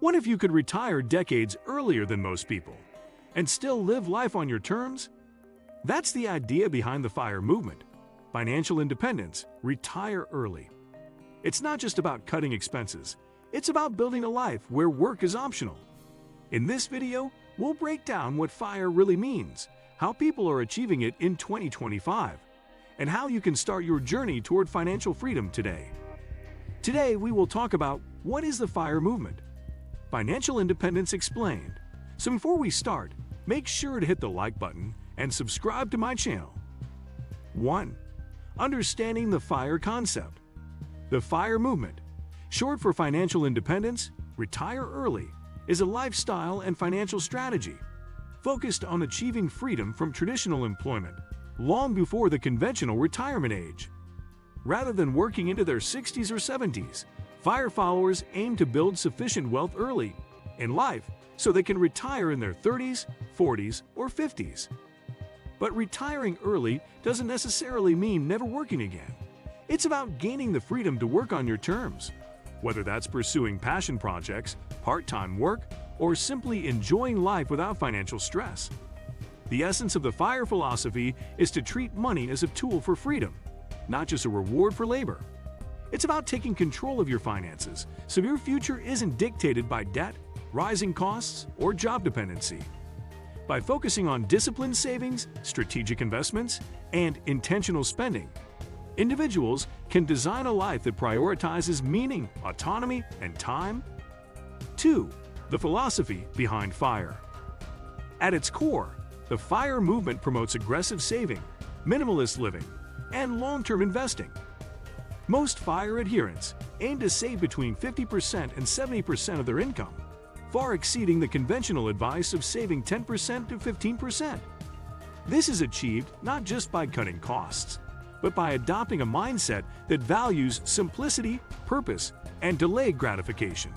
What if you could retire decades earlier than most people and still live life on your terms? That's the idea behind the FIRE movement. Financial independence, retire early. It's not just about cutting expenses, it's about building a life where work is optional. In this video, we'll break down what FIRE really means, how people are achieving it in 2025, and how you can start your journey toward financial freedom today. Today, we will talk about what is the FIRE movement? Financial Independence Explained. So before we start, make sure to hit the like button and subscribe to my channel. 1. Understanding the FIRE concept. The FIRE movement, short for Financial Independence, Retire Early, is a lifestyle and financial strategy focused on achieving freedom from traditional employment long before the conventional retirement age. Rather than working into their 60s or 70s, FIRE followers aim to build sufficient wealth early in life so they can retire in their 30s, 40s, or 50s. But retiring early doesn't necessarily mean never working again. It's about gaining the freedom to work on your terms, whether that's pursuing passion projects, part-time work, or simply enjoying life without financial stress. The essence of the FIRE philosophy is to treat money as a tool for freedom, not just a reward for labor. It's about taking control of your finances so your future isn't dictated by debt, rising costs, or job dependency. By focusing on disciplined savings, strategic investments, and intentional spending, individuals can design a life that prioritizes meaning, autonomy, and time. 2. The philosophy behind FIRE. At its core, the FIRE movement promotes aggressive saving, minimalist living, and long-term investing. Most FIRE adherents aim to save between 50% and 70% of their income, far exceeding the conventional advice of saving 10% to 15%. This is achieved not just by cutting costs, but by adopting a mindset that values simplicity, purpose, and delayed gratification.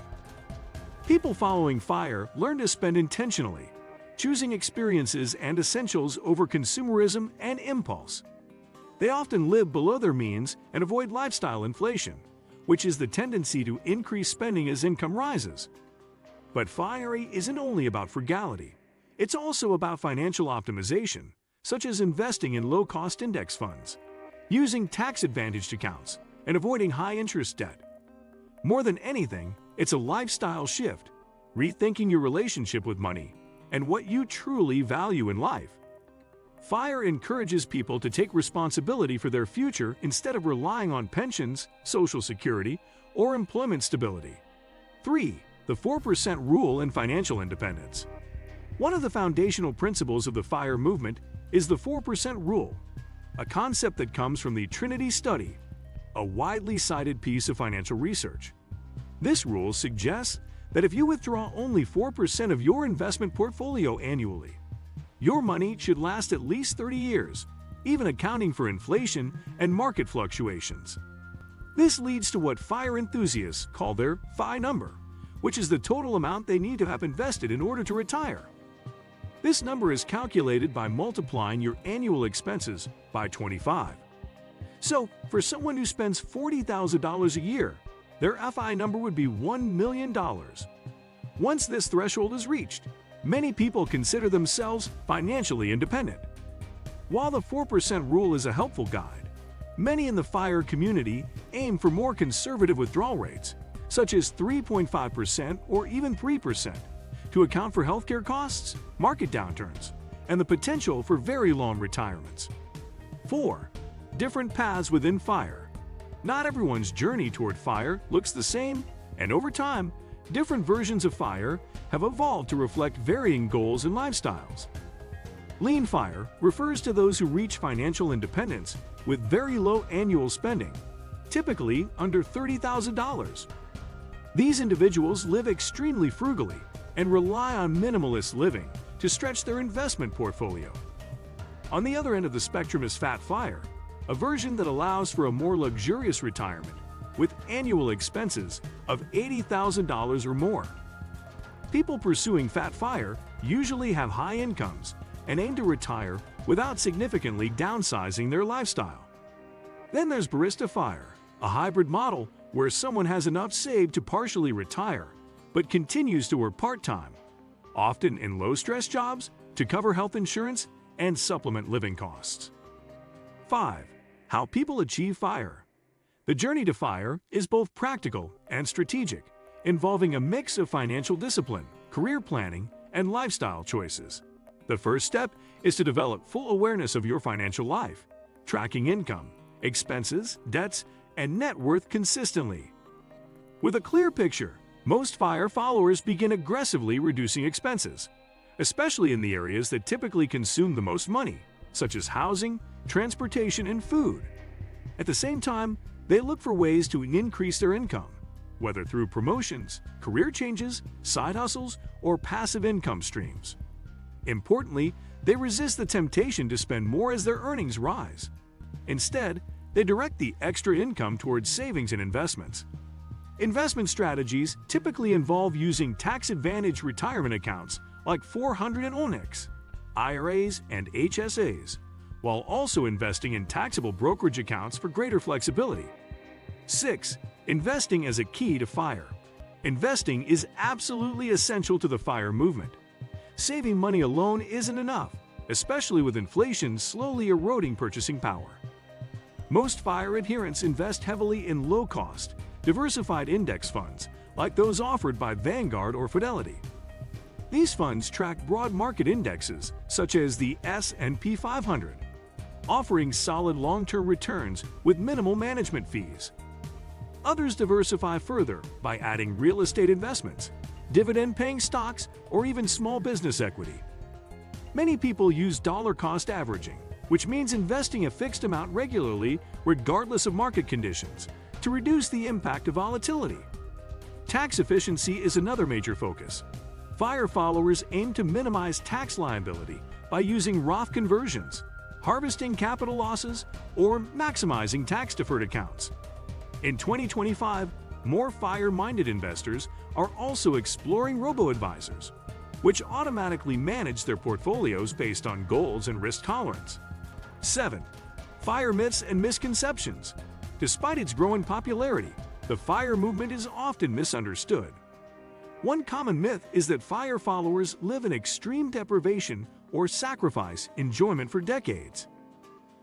People following FIRE learn to spend intentionally, choosing experiences and essentials over consumerism and impulse. They often live below their means and avoid lifestyle inflation, which is the tendency to increase spending as income rises. But FIRE isn't only about frugality. It's also about financial optimization, such as investing in low-cost index funds, using tax-advantaged accounts, and avoiding high-interest debt. More than anything, it's a lifestyle shift, rethinking your relationship with money and what you truly value in life. FIRE encourages people to take responsibility for their future instead of relying on pensions, Social Security, or employment stability. 3. The 4% rule and financial independence. One of the foundational principles of the FIRE movement is the 4% rule, a concept that comes from the Trinity study, a widely cited piece of financial research. This rule suggests that if you withdraw only 4% of your investment portfolio annually, your money should last at least 30 years, even accounting for inflation and market fluctuations. This leads to what FIRE enthusiasts call their FI number, which is the total amount they need to have invested in order to retire. This number is calculated by multiplying your annual expenses by 25. So, for someone who spends $40,000 a year, their FI number would be $1 million. Once this threshold is reached, many people consider themselves financially independent. While the 4% rule is a helpful guide, many in the FIRE community aim for more conservative withdrawal rates, such as 3.5% or even 3%, to account for healthcare costs, market downturns, and the potential for very long retirements. 4. Different paths within FIRE. Not everyone's journey toward FIRE looks the same, and over time, different versions of FIRE have evolved to reflect varying goals and lifestyles. Lean FIRE refers to those who reach financial independence with very low annual spending, typically under $30,000. These individuals live extremely frugally and rely on minimalist living to stretch their investment portfolio. On the other end of the spectrum is Fat FIRE, a version that allows for a more luxurious retirement with annual expenses of $80,000 or more. People pursuing Fat FIRE usually have high incomes and aim to retire without significantly downsizing their lifestyle. Then there's Barista FIRE, a hybrid model where someone has enough saved to partially retire but continues to work part-time, often in low-stress jobs, to cover health insurance and supplement living costs. 5. How people achieve FIRE. The journey to FIRE is both practical and strategic, involving a mix of financial discipline, career planning, and lifestyle choices. The first step is to develop full awareness of your financial life, tracking income, expenses, debts, and net worth consistently. With a clear picture, most FIRE followers begin aggressively reducing expenses, especially in the areas that typically consume the most money, such as housing, transportation, and food. At the same time, they look for ways to increase their income, whether through promotions, career changes, side hustles, or passive income streams. Importantly, they resist the temptation to spend more as their earnings rise. Instead, they direct the extra income towards savings and investments. Investment strategies typically involve using tax-advantaged retirement accounts like 400 and Onyx, IRAs, and HSAs, while also investing in taxable brokerage accounts for greater flexibility. 6. Investing as a key to FIRE. Investing is absolutely essential to the FIRE movement. Saving money alone isn't enough, especially with inflation slowly eroding purchasing power. Most FIRE adherents invest heavily in low-cost, diversified index funds like those offered by Vanguard or Fidelity. These funds track broad market indexes such as the S&P 500, offering solid long-term returns with minimal management fees. Others diversify further by adding real estate investments, dividend-paying stocks, or even small business equity. Many people use dollar-cost averaging, which means investing a fixed amount regularly regardless of market conditions, to reduce the impact of volatility. Tax efficiency is another major focus. FIRE followers aim to minimize tax liability by using Roth conversions, harvesting capital losses, or maximizing tax-deferred accounts. In 2025, more FIRE-minded investors are also exploring robo-advisors, which automatically manage their portfolios based on goals and risk tolerance. 7. FIRE myths and misconceptions. Despite its growing popularity, the FIRE movement is often misunderstood. One common myth is that FIRE followers live in extreme deprivation or sacrifice enjoyment for decades.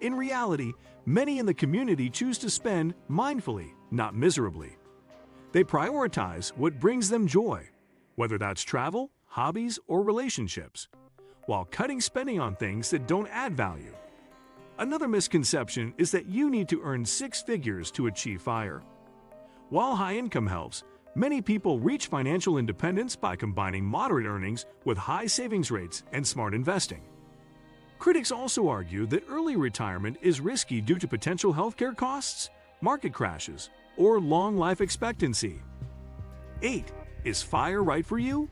In reality, many in the community choose to spend mindfully, not miserably. They prioritize what brings them joy, whether that's travel, hobbies, or relationships, while cutting spending on things that don't add value. Another misconception is that you need to earn 6 figures to achieve FIRE. While high income helps, many people reach financial independence by combining moderate earnings with high savings rates and smart investing. Critics also argue that early retirement is risky due to potential healthcare costs, market crashes, or long life expectancy. 8. Is FIRE right for you?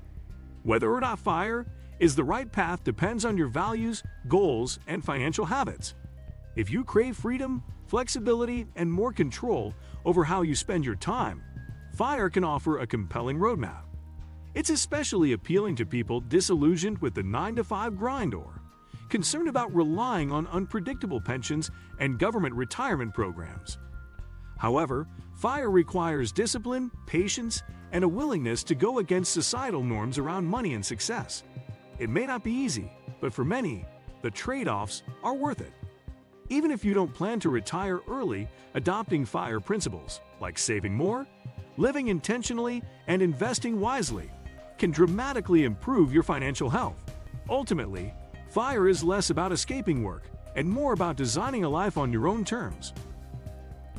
Whether or not FIRE is the right path depends on your values, goals, and financial habits. If you crave freedom, flexibility, and more control over how you spend your time, FIRE can offer a compelling roadmap. It's especially appealing to people disillusioned with the 9-to-5 grind or concerned about relying on unpredictable pensions and government retirement programs. However, FIRE requires discipline, patience, and a willingness to go against societal norms around money and success. It may not be easy, but for many, the trade-offs are worth it. Even if you don't plan to retire early, adopting FIRE principles, like saving more, living intentionally, and investing wisely, can dramatically improve your financial health. Ultimately, FIRE is less about escaping work and more about designing a life on your own terms.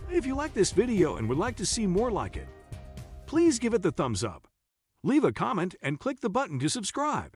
If you like this video and would like to see more like it, please give it the thumbs up. Leave a comment and click the button to subscribe.